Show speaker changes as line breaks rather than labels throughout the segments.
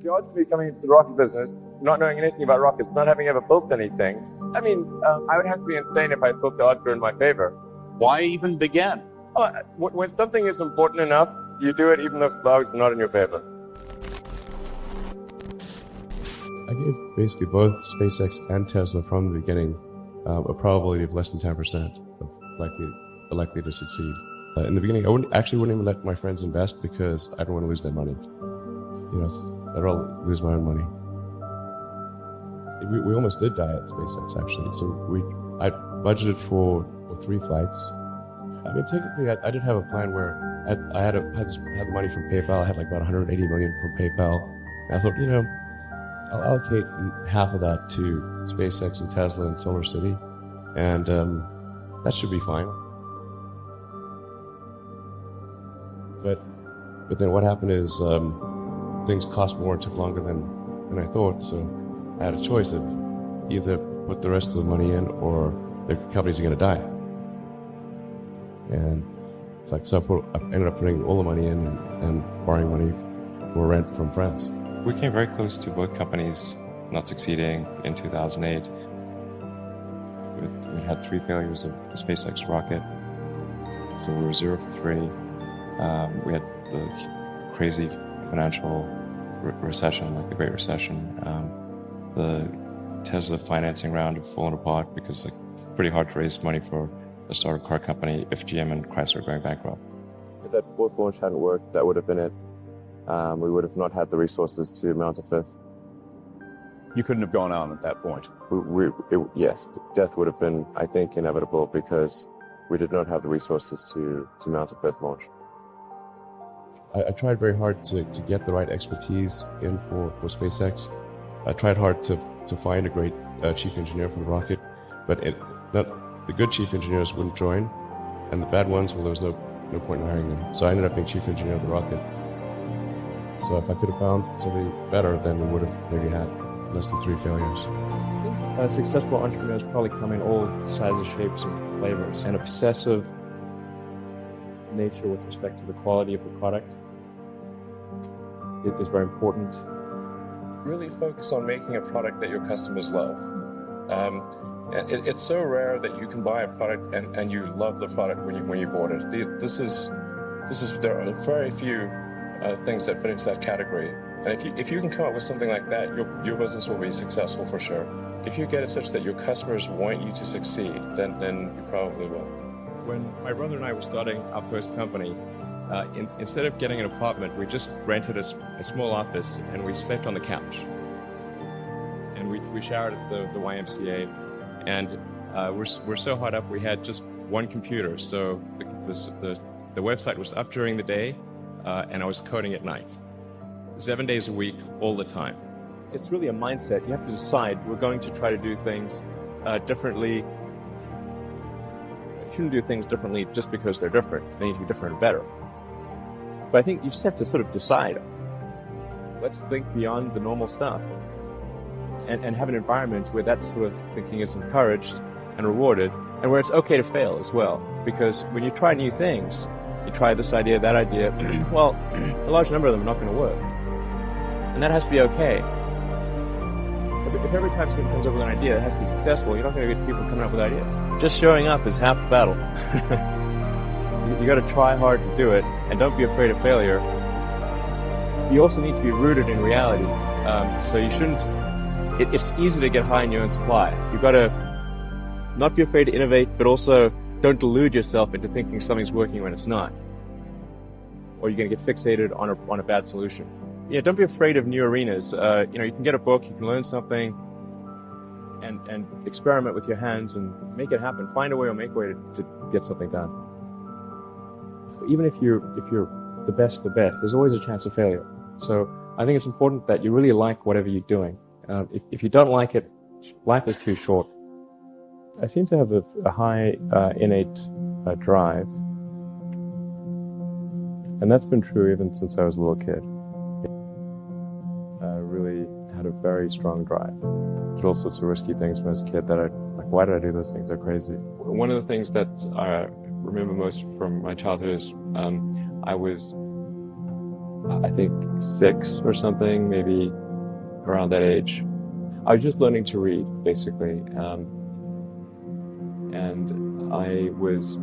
the odds of me coming into the rocket business, not knowing anything about rockets, not having ever built anything, I would have to be insane if I thought the odds were in my favor.
Why even begin?
Oh, when something is important enough, you do it even if the odds are not in your favor.
I gave basically both SpaceX and Tesla from the beginning a probability of less than 10% of likely to succeed. In the beginning, I wouldn't even let my friends invest because I don't want to lose their money. I'd rather lose my own money. We almost did die at SpaceX, actually. So I budgeted for 3 flights. Technically, I did have a plan where I had the money from PayPal. I had like about 180 million from PayPal. And I thought, I'll allocate half of that to SpaceX and Tesla and Solar City, and that should be fine. But then what happened is things cost more and took longer than I thought. So I had a choice of either put the rest of the money in or the companies are going to die. And it's like, so I ended up putting all the money in and borrowing money for rent from friends.
We came very close to both companies not succeeding in 2008. We'd had 3 failures of the SpaceX rocket, so we were 0 for 3. We had the crazy financial recession, like the Great Recession. The Tesla financing round had fallen apart because it's pretty hard to raise money for the start of a car company if GM and Chrysler are going bankrupt.
If that 4th launch hadn't worked, that would have been it. We would have not had the resources to mount a 5th.
You couldn't have gone on at that point.
Yes, death would have been, I think, inevitable because we did not have the resources to mount a 5th launch.
I tried very hard to get the right expertise in for SpaceX. I tried hard to find a great chief engineer for the rocket, but the good chief engineers wouldn't join, and the bad ones, well, there was no point in hiring them. So I ended up being chief engineer of the rocket. So if I could have found somebody better, then we would have maybe had less than 3 failures.
Successful entrepreneurs probably come in all sizes, shapes, and flavors. An obsessive nature with respect to the quality of the product is very important.
Really focus on making a product that your customers love. It's so rare that you can buy a product and you love the product when you bought it. There are very few things that fit into that category. And if you can come up with something like that, your business will be successful for sure. If you get it such that your customers want you to succeed, then you probably will.
When my brother and I were starting our first company, instead of getting an apartment, we just rented a small office and we slept on the couch. And we showered at the YMCA, and we're so hot up we had just one computer. So the website was up during the day, and I was coding at night, 7 days a week, all the time.
It's really a mindset. You have to decide, we're going to try to do things differently. You shouldn't do things differently just because they're different. They need to be different and better. But I think you just have to sort of decide, let's think beyond the normal stuff and have an environment where that sort of thinking is encouraged and rewarded, and where it's okay to fail as well. Because when you try new things, you try this idea, that idea, well, a large number of them are not going to work. And that has to be okay. If every time someone comes up with an idea that has to be successful, you're not going to get people coming up with ideas. Just showing up is half the battle. You got to try hard to do it, and don't be afraid of failure. You also need to be rooted in reality. So you shouldn't. It's easy to get high in your own supply. You've got to not be afraid to innovate, but also don't delude yourself into thinking something's working when it's not, or you're going to get fixated on a bad solution. Yeah, don't be afraid of new arenas. You can get a book, you can learn something, and experiment with your hands and make it happen. Find a way or make a way to get something done. Even if you're the best, there's always a chance of failure. So I think it's important that you really like whatever you're doing. If you don't like it, life is too short. I seem to have a high innate drive, and that's been true even since I was a little kid. I really had a very strong drive. Did all sorts of risky things when I was a kid that why did I do those things? They're crazy.
One of the things that I remember most from my childhood is I was
I think 6 or something, maybe around that age. I was just learning to read, basically. And I was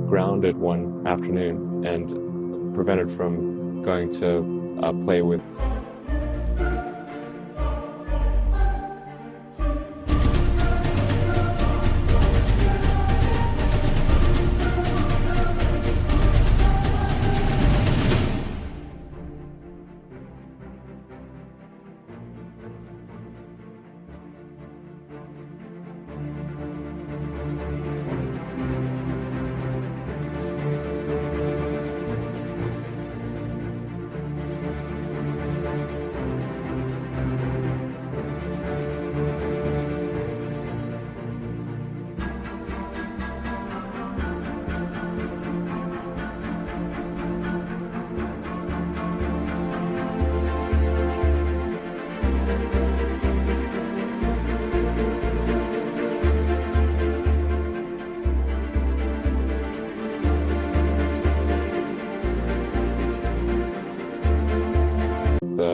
grounded one afternoon and prevented from going to play with.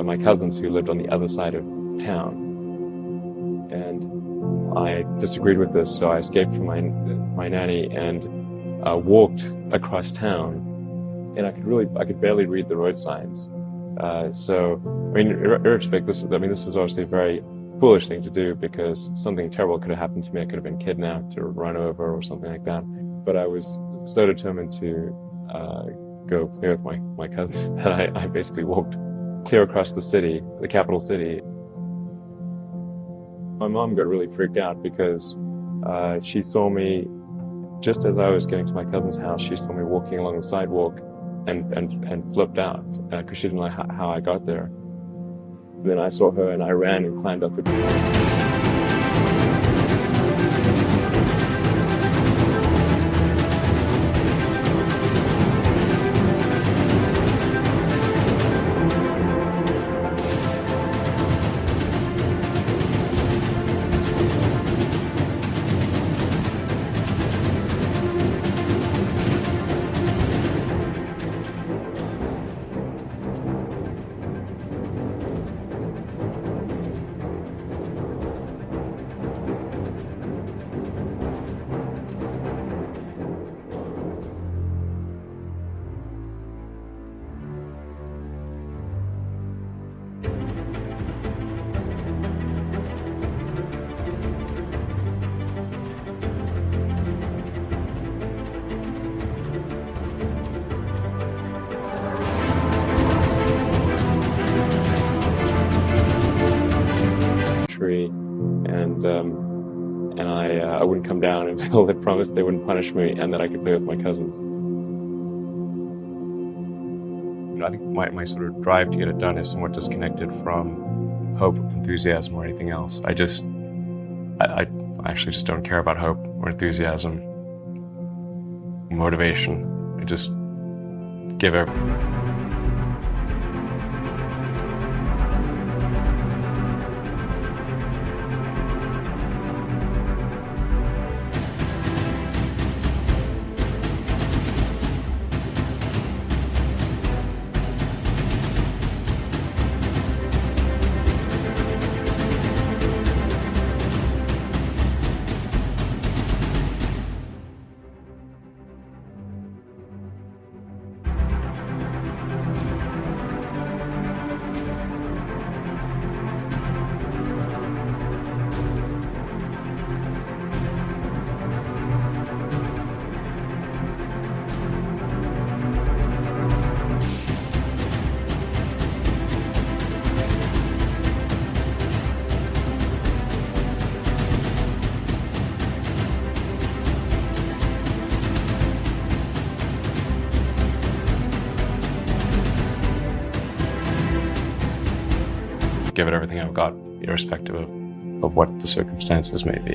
My cousins who lived on the other side of town, and I disagreed with this, so I escaped from my nanny and walked across town, and I could barely read the road signs. So I mean, in retrospect, this was obviously a very foolish thing to do, because something terrible could have happened to me. I could have been kidnapped or run over or something like that. But I was so determined to go play with my cousins that I basically walked clear across the city, the capital city. My mom got really freaked out because she saw me, just as I was getting to my cousin's house, she saw me walking along the sidewalk and flipped out because she didn't know how I got there. Then I saw her and I ran and climbed up the tree. And I wouldn't come down until they promised they wouldn't punish me and that I could play with my cousins.
I think my sort of drive to get it done is somewhat disconnected from hope, enthusiasm, or anything else. I actually just don't care about hope or enthusiasm, motivation. I just give everything. Give it everything I've got, irrespective of what the circumstances may be.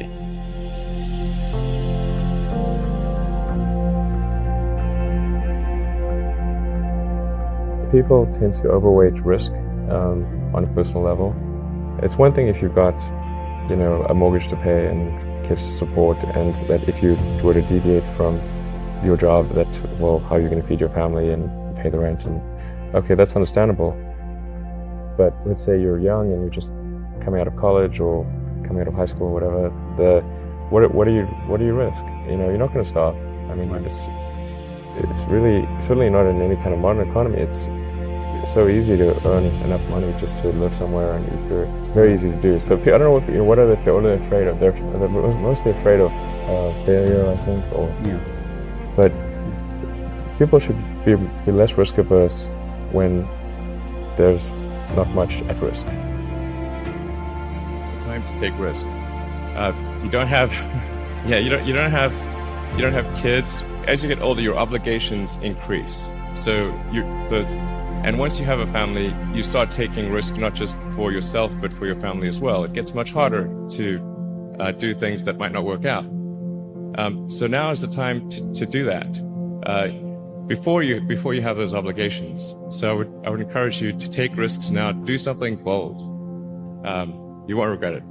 People tend to overweight risk on a personal level. It's one thing if you've got, a mortgage to pay and kids to support, and that if you were to deviate from your job, that, well, how are you going to feed your family and pay the rent and
okay, that's understandable. But let's say you're young and you're just coming out of college or coming out of high school or whatever. What do you risk? You know, you're not going to starve. I mean, it's really certainly not in any kind of modern economy. It's so easy to earn enough money just to live somewhere, and very easy to do. So I don't know what are they afraid of? They're mostly afraid of failure, I think, but people should be less risk averse when there's not much at risk.
It's the time to take risk. You don't have, you don't have kids. As you get older, your obligations increase. So and once you have a family, you start taking risk not just for yourself but for your family as well. It gets much harder to do things that might not work out. So now is the time to do that before you have those obligations. So I would encourage you to take risks now. Do something bold. You won't regret it.